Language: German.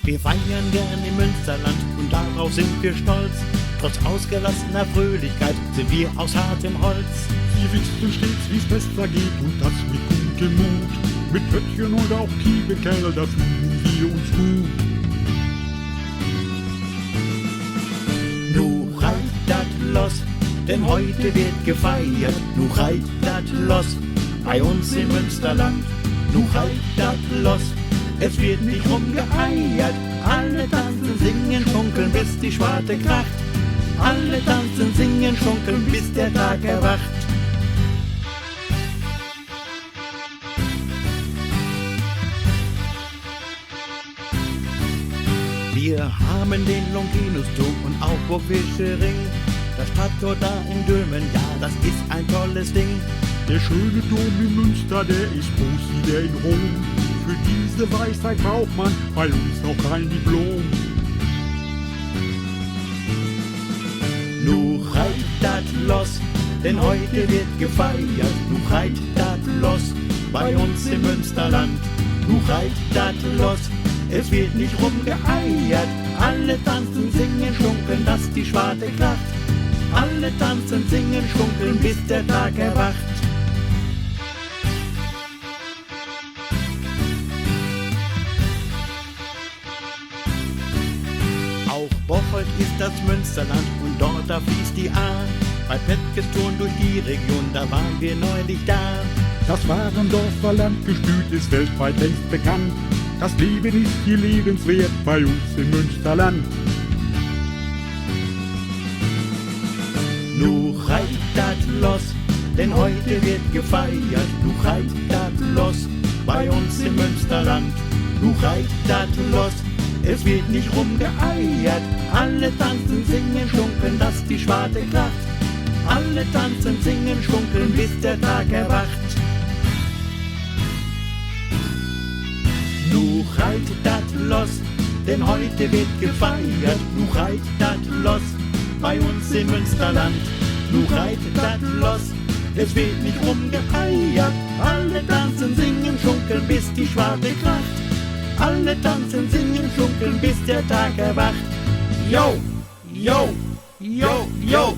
Wir feiern gern im Münsterland und darauf sind wir stolz. Trotz ausgelassener Fröhlichkeit sind wir aus hartem Holz. Wir wissen stets, wie's besser geht und das mit gutem Mut. Mit Pöttchen und auch Kiebekerl, da fühlen wir uns gut. Nu reit dat los, denn heute wird gefeiert. Nu reit dat los, bei uns im Münsterland. Nu reit dat los, es wird nicht rumgeeiert. Alle tanzen, singen, schunkeln, bis die Schwarte kracht. Alle tanzen, singen, schunkeln, bis der Tag erwacht. Wir haben den Longinus-Turm und auch Burgfischering. Das Stadttor da in Dülmen, ja, das ist ein tolles Ding. Der schöne Dom in Münster, der ist groß wie der in Rom. Für diese Weisheit braucht man bei uns noch kein Diplom. Nu reit dat los, denn heute wird gefeiert. Nu reit dat los, bei uns im Münsterland. Nu reit dat los, es wird nicht rumgeeiert. Alle tanzen, singen, schunkeln, dass die Schwarte kracht. Alle tanzen, singen, schunkeln, bis der Tag erwacht. Auch Bocholt ist das Münsterland und dort da fließt die Ahr. Bei Petkes Touren durch die Region, da waren wir neulich da. Das Warendorfer Landgestüt ist weltweit längst bekannt. Das Leben ist hier lebenswert bei uns im Münsterland. Nu reit dat los, denn heute wird gefeiert. Nu reit dat los, bei uns im Münsterland. Nu reit dat los, es wird nicht rumgeeiert. Alle tanzen, singen, schunkeln, dass die Schwarte kracht. Alle tanzen, singen, schunkeln, bis der Tag erwacht. Nu reit dat los, denn heute wird gefeiert. Nu reit dat los, bei uns im Münsterland. Nu reit dat los, es wird nicht rumgeeiert. Alle tanzen, singen, schunkeln, bis die Schwarte kracht. Alle tanzen, singen, schunkeln, bis der Tag erwacht. Yo, yo, yo, yo.